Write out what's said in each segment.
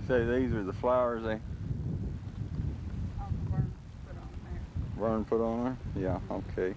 say these are the flowers they Vern put on there? Yeah, okay.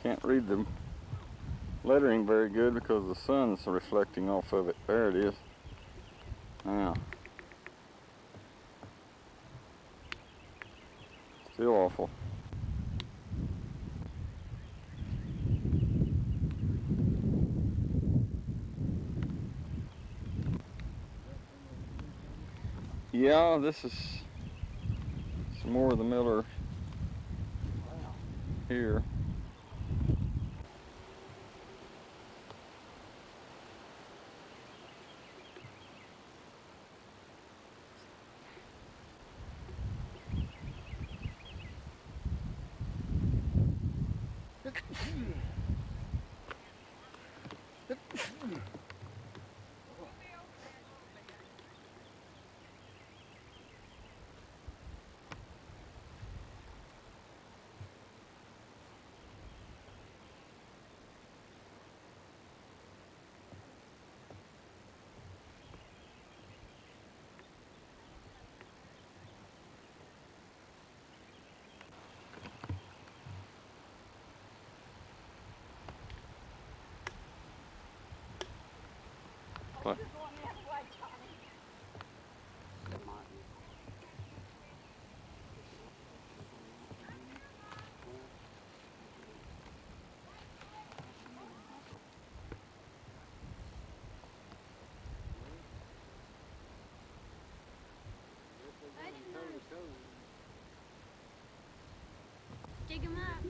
Can't read the lettering very good because the sun's reflecting off of it. There it is. Now, still awful. Yeah, this is some more of the Miller here. What? Dig him up.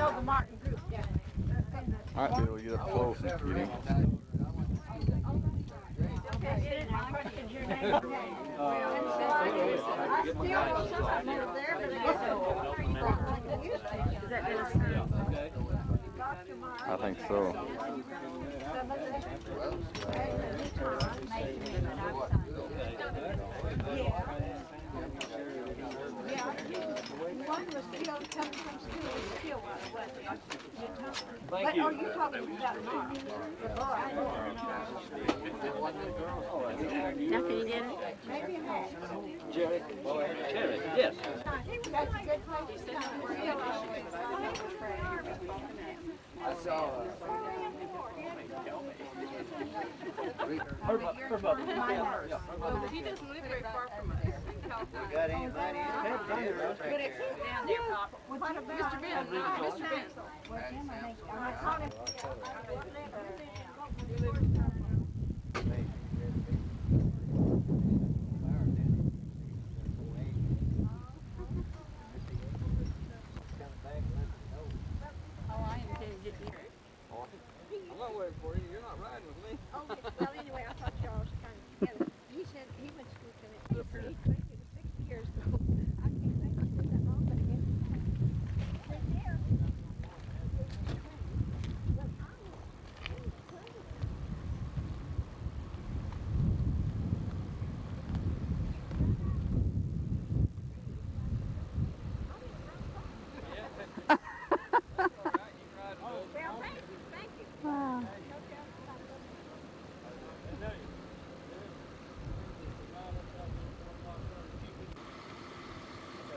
I might be able to get up close and get him. I think so. Thank you. Oh, you're talking about Mark. Nothing did it? Maybe a hat. Jerry. Jerry, yes. That's a good place to come. I saw her mother. He doesn't live very far from us in California. Got anybody? But it's down there, Pop. What about Mr. Ben. Mr. Ben. Well, Jim, I think, I caught him. I'm not waiting for you. You're not riding with me. Well, anyway, I thought y'all was kind of together. He said he went to school to me. He couldn't. He was 60 years years ago. I can't think of it that long, but it was there. Well, thank you, thank you. Ah.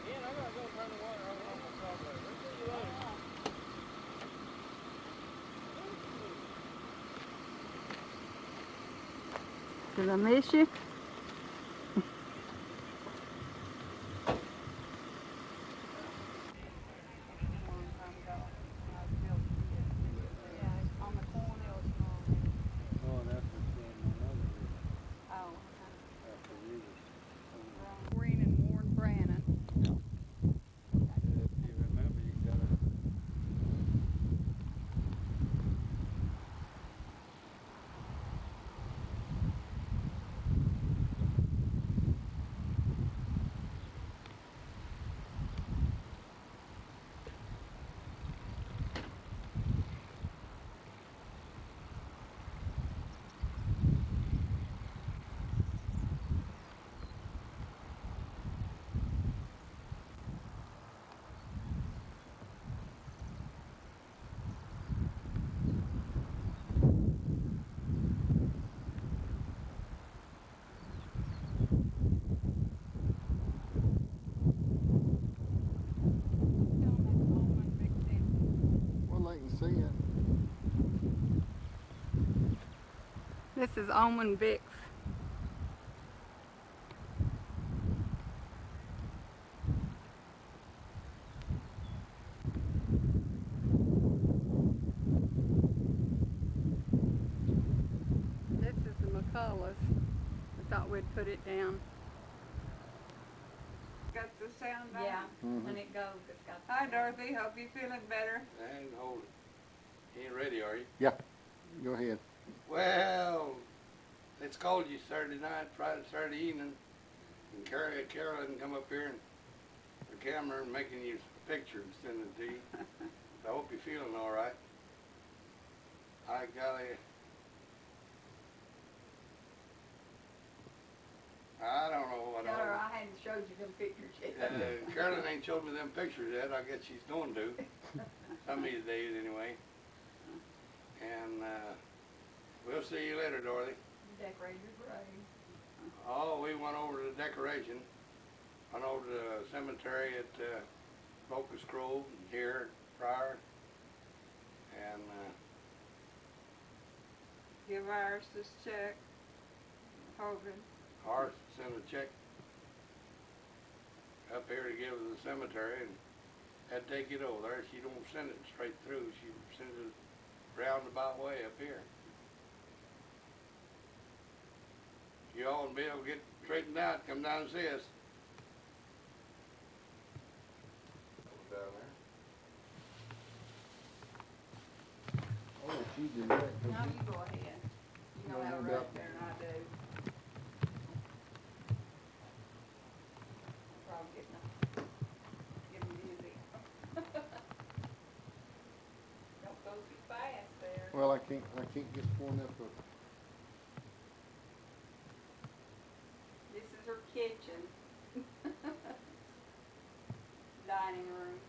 Ian, I gotta go turn the water on my strawberry. We'll see you later. Did I miss you? On the corn, it was small. Oh, that's another Oh, after you. Green and Warren Brannon. If you remember, you gotta. Well, they can see it. This is Almond Vicks. This is the McCulloughs. I thought we'd put it down. Got the sound on? Yeah, Mhm. when it goes, it's got. Hi Dorothy, hope you're feeling better. And hold it. You ain't ready, are you? Yeah. Go ahead. Well, it's called you Saturday night, Friday, Saturday evening, and Carolyn come up here and the camera and making you a picture and sending it to you. I hope you're feeling all right. I got a. I don't know what Tell her all. I hadn't showed you them pictures yet. Carolyn ain't showed me them pictures yet. I guess she's going to. Some of these days anyway. And we'll see you later, Dorothy. Decorate your grave. Oh, we went over to the decoration. Went over to the cemetery at Locust Grove and here at Pryor. And Give ours this check. Hogan. ours sent a check up here to give to the cemetery and had to take it over there. She don't send it straight through. She sends it roundabout way up here. You all and Bill get straightened out, come down and see us. Down there. Oh, she did that. No, you go ahead. You know how to write better than I do. I'm probably getting dizzy. Don't go too fast there. Well, I can't get far enough up. This is her kitchen. Dining room.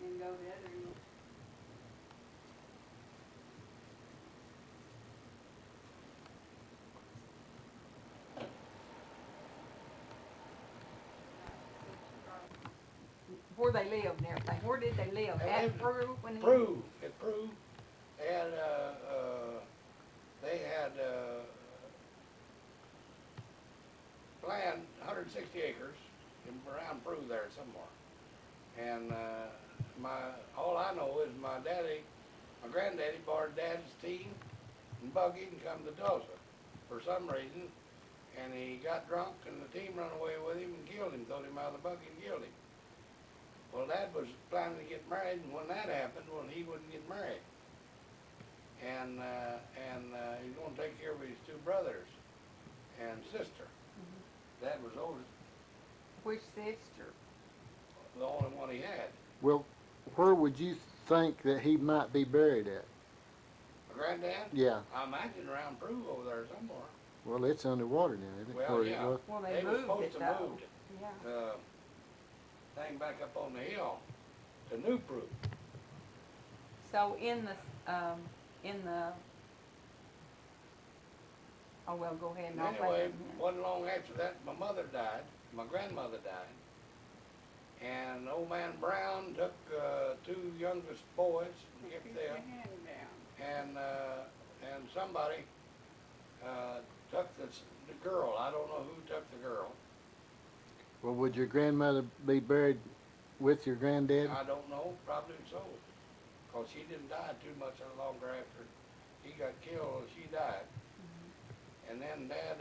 And go the other end. Where they lived and everything. Where did they live? They At lived- Peru when he Prue, at Prue, and they had land 160 acres in around Prue there somewhere. And all I know is my granddaddy borrowed Dad's team and buggy and come to Tulsa for some reason, and he got drunk and the team run away with him and killed him, threw him out of the buggy and killed him. Well, Dad was planning to get married, and when that happened, well, he wouldn't get married. and he's going to take care of his two brothers and sister. Dad was oldest, Which sister? the only one he had. Well, where would you think that he might be buried at? My granddad? Yeah. I imagine around Peru over there somewhere. Well, it's underwater now, isn't it? Well, Where yeah. it was? Well, They were moved supposed it to though. move it. Yeah. Thing back up on the hill to New Peru. So in the, oh well, go ahead and I'll Anyway, say it. wasn't long after that, my mother died, my grandmother died, and old man Brown took two youngest boys and kept Keep your them, hand down. and somebody took the girl. I don't know who took the girl. Well, would your grandmother be buried with your granddad? I don't know, probably so, because she didn't die too much longer after he got killed. She died. And then Dad,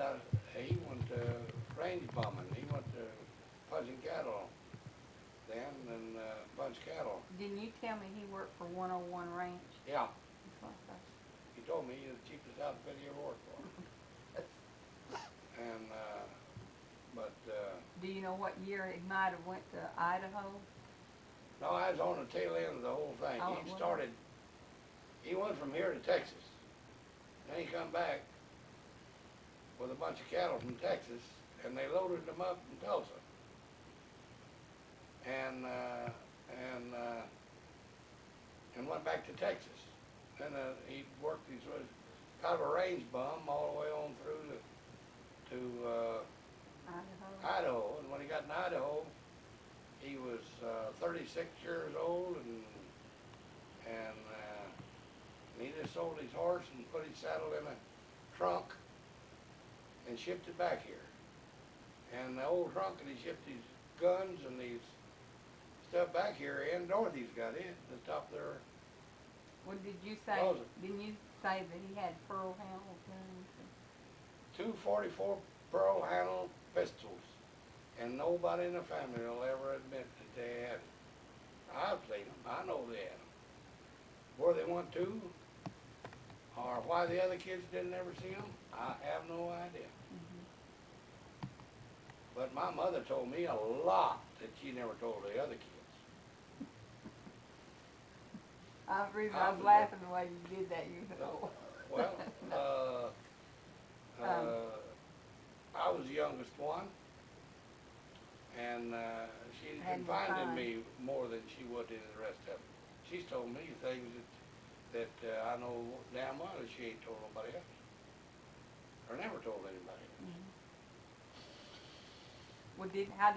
he went to range bumming. He went to punching cattle then and punch cattle. Didn't you tell me he worked for 101 Ranch? Yeah, That's what I thought. he told me he was the cheapest outfit he ever worked for. And, Do you know what year he might have went to Idaho? no, I was on the tail end of the whole thing. Oh, it was. He went from here to Texas. Then he come back with a bunch of cattle from Texas, and they loaded them up in Tulsa. And went back to Texas. Then he worked, he was kind of a range bum all the way on through to Idaho. Idaho. And when he got in Idaho, he was 36 years old, and he just sold his horse and put his saddle in a trunk and shipped it back here. And the old trunk that he shipped his guns and his stuff back here in, Dorothy's got it, the top there. What did you say? What was it? Didn't you say that he had pearl handle guns? Two 44 pearl handle pistols, and nobody in the family will ever admit that they had them. I've seen them. I know they had them. Where they went to, or why the other kids didn't ever see them, I have no idea. But my mother told me a lot that she never told the other kids. The reason I was laughing the way you did that, you know. Well, I was the youngest one, and she Had confided in time. me more than she would in the rest of them. She's told me things that I know damn well that she ain't told nobody else, or never told anybody else. Well, how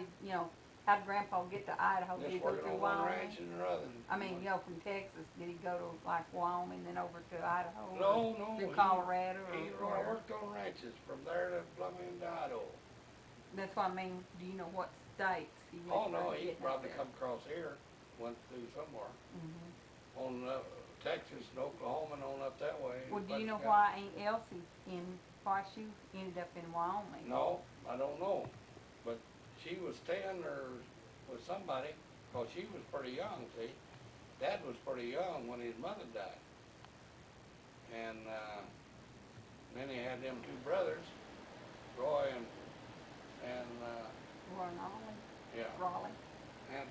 did Grandpa get to Idaho? Did he Just go working through on one Wyoming? ranch and another. I mean, from Texas, did he go to like Wyoming, then over to Idaho? No, Through he- Colorado or He where? worked on ranches from there to plumb into Idaho. That's what I mean. Do you know what states he went Oh no, through he getting up probably there? come across here, went through somewhere. Mhm. On Texas and Oklahoma and on up that way. Well, do you know But why Aunt Elsie why she ended up in Wyoming? No, I don't know. But she was staying there with somebody, because she was pretty young, see. Dad was pretty young when his mother died. And then he had them two brothers, Roy and Raleigh. yeah. Raleigh. And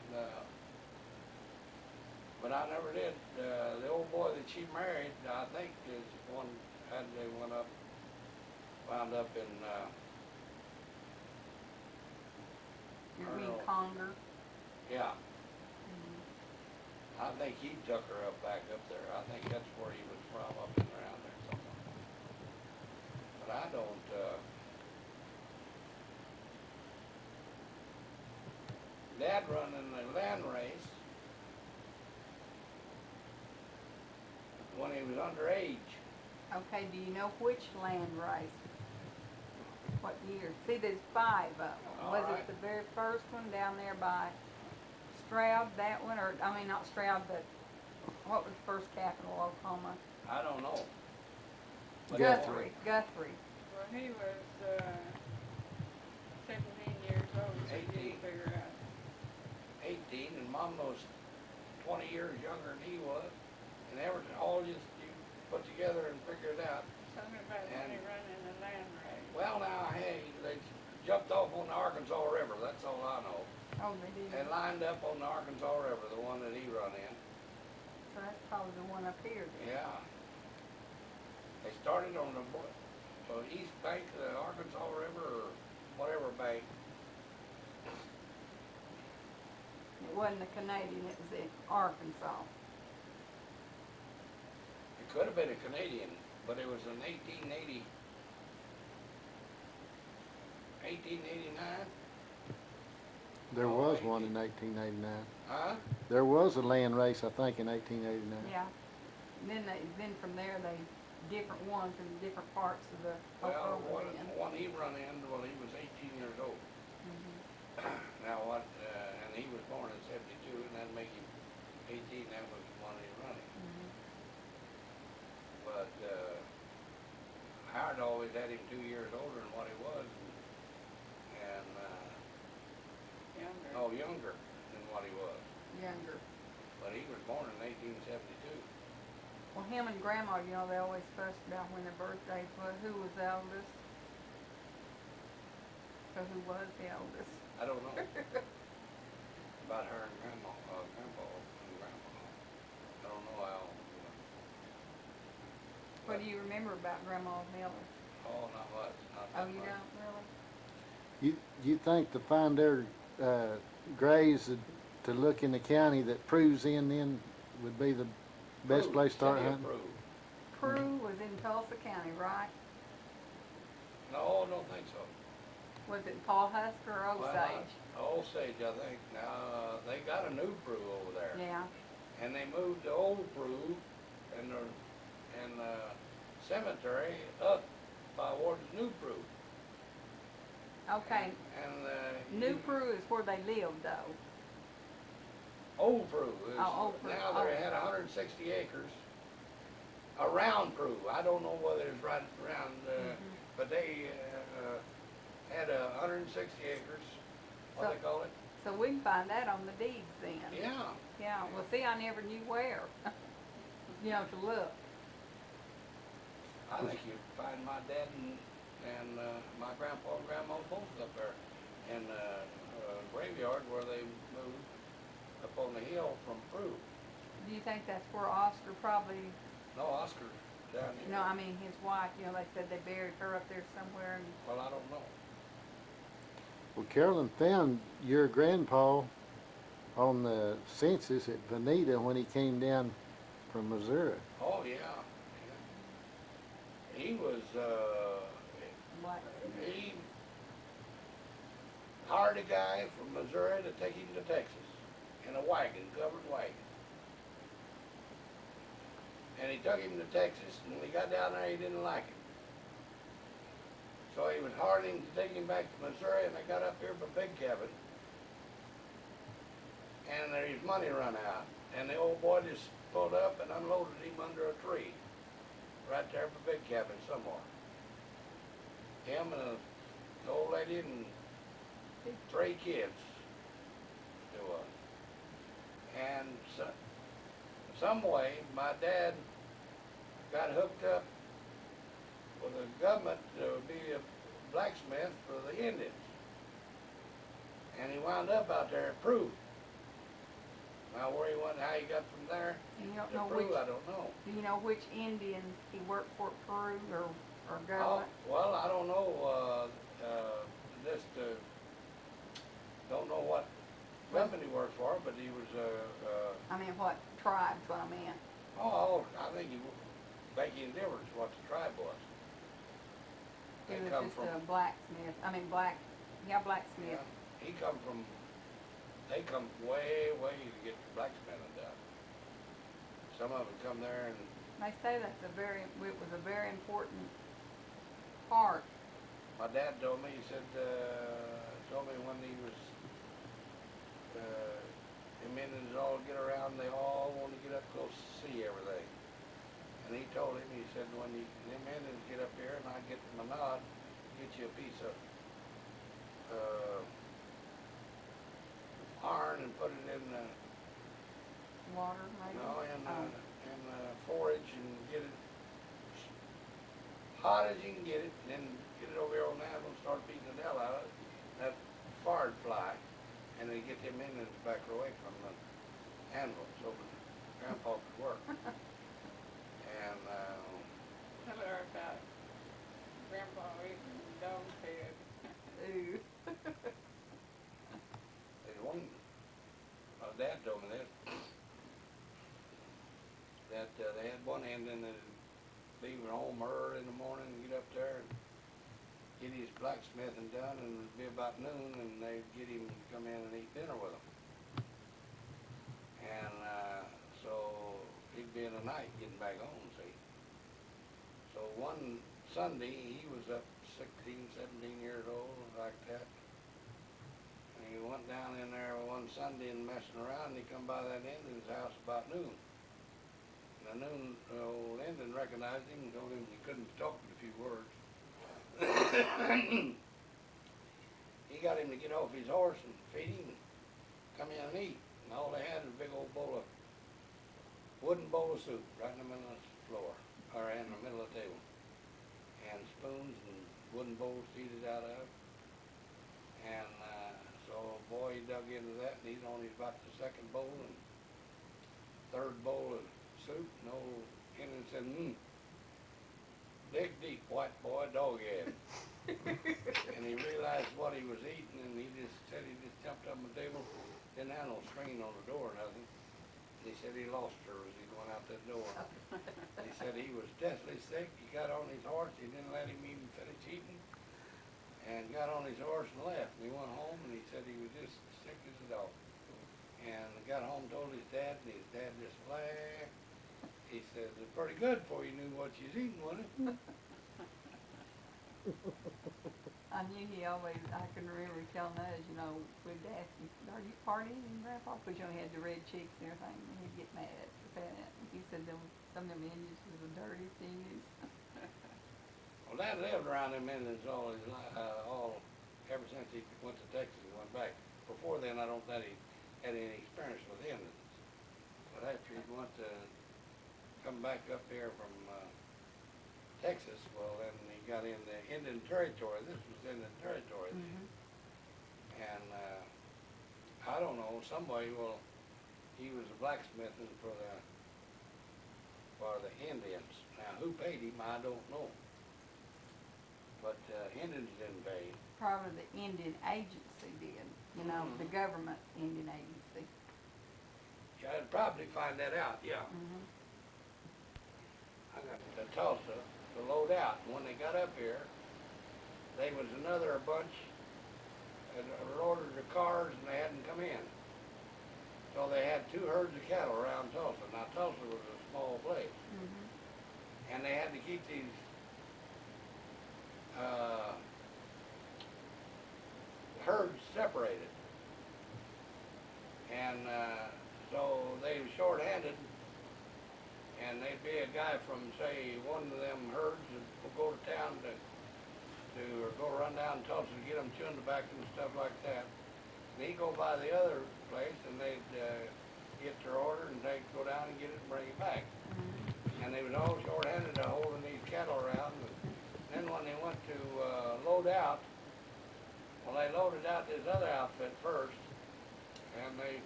but I never did. The old boy that she married, I think, is one they wound up in. You I mean know. Conger? Yeah, I think he took her up back up there. I think that's where he was from, up and around there somewhere. But I don't. Dad run in the land race when he was underage. Okay, do you know which land race? What year? See, there's 5 of them. All Was right. it the very first one down there by Stroud, that one? Or, I mean, not Stroud, but what was the first capital of Oklahoma? I don't know. But Guthrie. Guthrie. Well, he was 17 years old, so he 18. didn't figure out. 18, and Mom was 20 years younger than he was, and everything, all just put together and figured it out. Something about when they run in the land race. Well, now, hey, they jumped off on the Arkansas River, that's all I know. Oh, they did. And lined up on the Arkansas River, the one that he run in. So that's probably the one up here then. Yeah. They started on the east bank of the Arkansas River or whatever bank. It wasn't the Canadian, it was the Arkansas. It could have been a Canadian, but it was in 1889. There Oh, was one in 1889. Huh? There was a land race, I think, in 1889. Yeah. And then from there they different ones in different parts of the Well, Oklahoma land. one he run in, well, he was 18 years old. Now what, and he was born in 72, and that'd make him 18, that was the one he running. But, Howard always had him 2 years older than what he was, and Younger. no, younger than what he was. Younger. But he was born in 1872. Well, him and Grandma, you know, they always fussed about when their birthdays was. Who was the eldest? So who was the eldest? I don't know. About her and Grandma, Grandpa and Grandma. I don't know how old he was. What do you remember about Grandma Miller? Oh, not much, not Oh, that you much. don't really? You think to find their graves to look in the county that Prue's in then would be the best Prue, place to start city of hunting? Prue. Prue was in Tulsa County, right? No, I don't think so. Was it Paul Husker or Osage? Osage, I think. Now, they got a new Prue over there. Yeah. And they moved the old Prue and the cemetery up by towards New Prue. Okay. And New Prue is where they lived, though. Old Prue is, Old Prue. now they had 160 acres around Prue. I don't know whether it's right around, but they had 160 acres, what So- they call it. So we can find that on the deeds then. Yeah. Yeah, well, see, I never knew where, you know, to look. I think you'd find my dad and my grandpa and grandma both up there in the graveyard where they moved up on the hill from Prue. Do you think that's where Oscar probably, No, Oscar down here. no, I mean his wife, you know, they said they buried her up there somewhere and, Well, I don't know. Well, Carolyn found your grandpa on the census at Veneta when he came down from Missouri. Oh, yeah. He was, what, he hired a guy from Missouri to take him to Texas in a wagon, covered wagon. And he took him to Texas, and when he got down there, he didn't like it. So he was harding to take him back to Missouri, and they got up here for Big Cabin. And his money run out. And the old boy just pulled up and unloaded him under a tree. Right there for Big Cabin somewhere. Him and the old lady and 3 kids. There was. And some way, my dad got hooked up with the government to be a blacksmith for the Indians. And he wound up out there at Prue. Now where he went, how he got from there and you don't to know Prue, which, I don't know. do you know which Indians he worked for at Peru or Oh, government? well, I don't know, just, don't know what company he worked for, but he was, I mean, what tribe's what I meant. oh, I think he was making a difference what the tribe was. He They was come just from, a blacksmith, blacksmith. yeah, he come from, they come way, way to get blacksmithing done. Some of them come there and, They say it was a very important part. my dad told me, he said, told me when he was, the Indians all get around, they all want to get up close to see everything. And he told him, he said, when them Indians get up here and I get my nod, get you a piece of iron and put it in Water, maybe? in forage and get it hot as you can get it, and then get it over here on the anvil and start beating the hell out of it. That fire would fly, and then get them Indians back away from the anvil so that Grandpa could work. And I learned about Grandpa eating dog's head. Ooh. there's one, my dad told me this, that they had one Indian that leave home early in the morning and get up there and get his blacksmithing done, and it'd be about noon, and they'd get him to come in and eat dinner with them. And so he'd be in the night getting back home, see. So one Sunday, he was up 16, 17 years old, like that. And he went down in there one Sunday and messing around, and he come by that Indian's house about noon. And the noon, old Indian recognized him and told him he couldn't talk but a few words. He got him to get off his horse and feed him and come in and eat. And all they had was a big old wooden bowl of soup right in the middle of the floor, or in the middle of the table. And spoons and wooden bowls to eat it out of. And so boy, he dug into that, and he's only about the second bowl and third bowl of soup. And old Indian said, dig deep, white boy, dog head. And he realized what he was eating, and he just said he just jumped up on the table, didn't have no screen on the door or nothing. He said he lost her as he went out that door. He said he was deathly sick. He got on his horse. He didn't let him even finish eating, and got on his horse and left. And he went home, and he said he was just sick as a dog. And got home, told his dad, and his dad just laughed. He said, it's pretty good for you knew what you was eating, wasn't it? I knew he always, I can remember telling us, you know, we'd ask him, are you partying, Grandpa? Because you know, he had the red cheeks and everything, and he'd get mad for that. He said some of them Indians was the dirtiest Indians. Well, Dad lived around them Indians all his life, ever since he went to Texas and went back. Before then, I don't think he had any experience with Indians. But after he went to come back up here from Texas, well, then he got in the Indian Territory. This was Indian Territory. And I don't know, somebody, well, he was a blacksmithing for the Indians. Now, who paid him, I don't know. But Indians didn't pay him. Probably the Indian agency did, you know, the government Indian agency. Yeah, I'd probably find that out, yeah. I got to Tulsa to load out. And when they got up here, there was another bunch that had ordered the cars and they hadn't come in. So they had 2 herds of cattle around Tulsa. Now Tulsa was a small place. And they had to keep these herds separated. And so they were short-handed, and they'd be a guy from, say, one of them herds that would go to town or go run down Tulsa to get them chewing tobacco and stuff like that. And he'd go by the other place, and they'd get their order, and they'd go down and get it and bring it back. And they was all short-handed holding these cattle around. And then when they went to load out, well, they loaded out this other outfit first, and they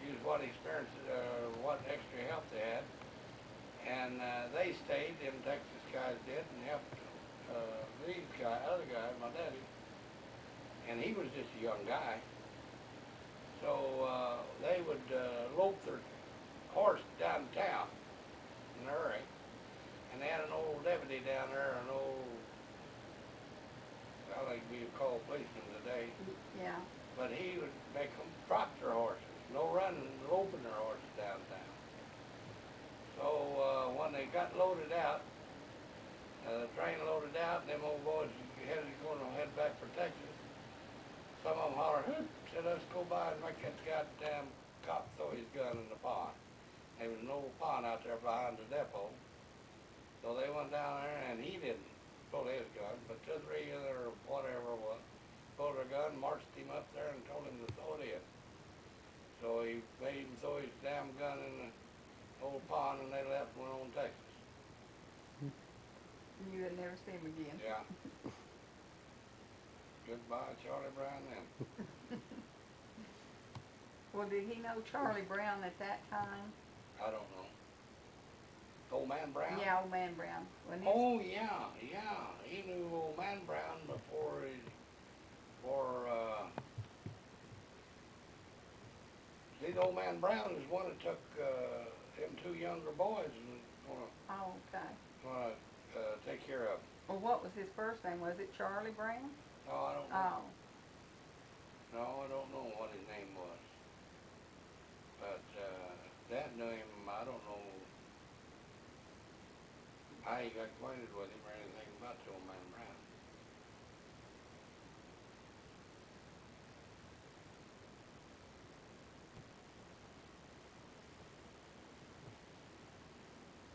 used what experience, what extra help they had. And they stayed, them Texas guys did, and helped these guys, other guy, my daddy. And he was just a young guy. So they would lope their horse downtown in a hurry. And they had an old deputy down there, an old, I think we would call policeman today. Yeah. But he would make them trot their horses, no running, loping their horses downtown. So when they got loaded out, the train loaded out, and them old boys going to head back for Texas. Some of them hollered, "Hoot," said, let's go by and make that goddamn cop throw his gun in the pond. There was an old pond out there behind the depot. So they went down there, and he didn't pull his gun, but 2 or 3 other, whatever it was, pulled their gun, marched him up there, and told him to throw it in. So he made him throw his damn gun in the old pond, and they left and went on Texas. You had never never see him again. Yeah. Goodbye, Charlie Brown then. Well, did he know Charlie Brown at that time? I don't know. Old Man Brown? Yeah, old man Brown. Wasn't his, Oh, yeah, yeah. He knew Old Man Brown before he, see, Old Man Brown is one that took, them two younger boys and oh, okay. wanna, take care of. Well, what was his first name? Was it Charlie Brown? No, I don't know. Oh, No, I don't know what his name was. But, Dad knew him, I don't know how he got acquainted with him or anything about the Old Man Brown.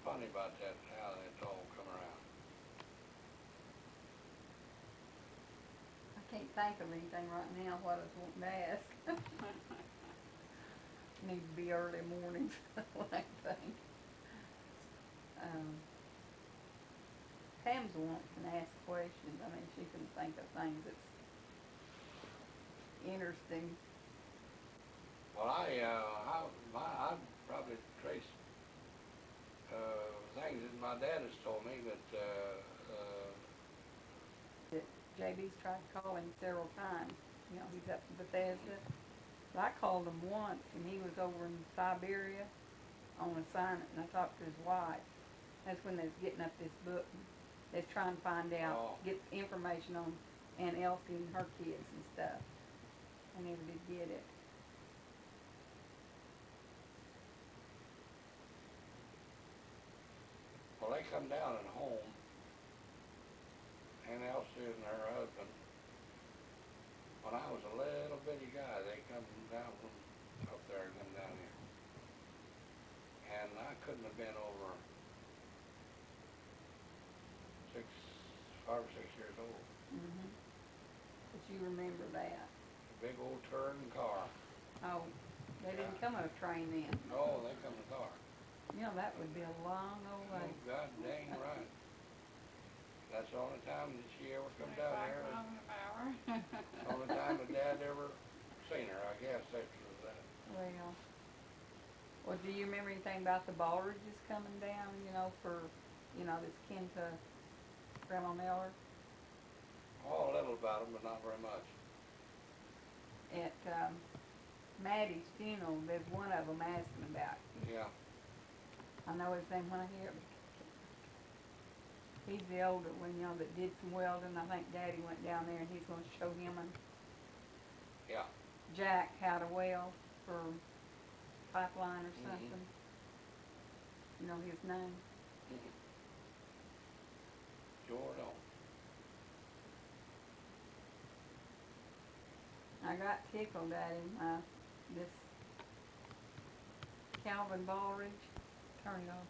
Funny about that, how that's all come around. I can't think of anything right now what I was wanting to ask. Need to be early mornings, I think. Pam's the one that can ask questions. I mean, she can think of things that's interesting. Well, I'd probably trace, things that my dad has told me that, That JB's tried to call him several times. You know, he's up in Bethesda. But I called him once, and he was over in Siberia on assignment, and I talked to his wife. That's when they was getting up this book. They was trying to find out, Oh. get information on Aunt Elsie and her kids and stuff. I never did get it. well, they come down at home, Aunt Elsie and her husband. When I was a little bitty guy, they come down from up there and come down here. And I couldn't have been over 5 or 6 years old. Mm-hmm. But you remember that. A big old touring car. Oh, they didn't Yeah. come on a train then. No, they come in a car. You know, that would be a long old way. Oh, God dang right. That's the only time that she ever come down here. The only time that Dad ever seen her, I guess, after that. Well, do you remember anything about the Baldridges coming down, you know, for, you know, that's kin to Grandma Miller? Oh, a little about them, but not very much. At Maddie's funeral, there's one of them asking about you. Yeah. I know his name when I hear it. He's the older one, you know, that did some welding. I think Daddy went down there and he's going to show him and Yeah. Jack how to weld for pipeline or Mhm. something. You know his name? Mhm. Sure don't. I got tickled at him. This Calvin Baldridge. Turn it off.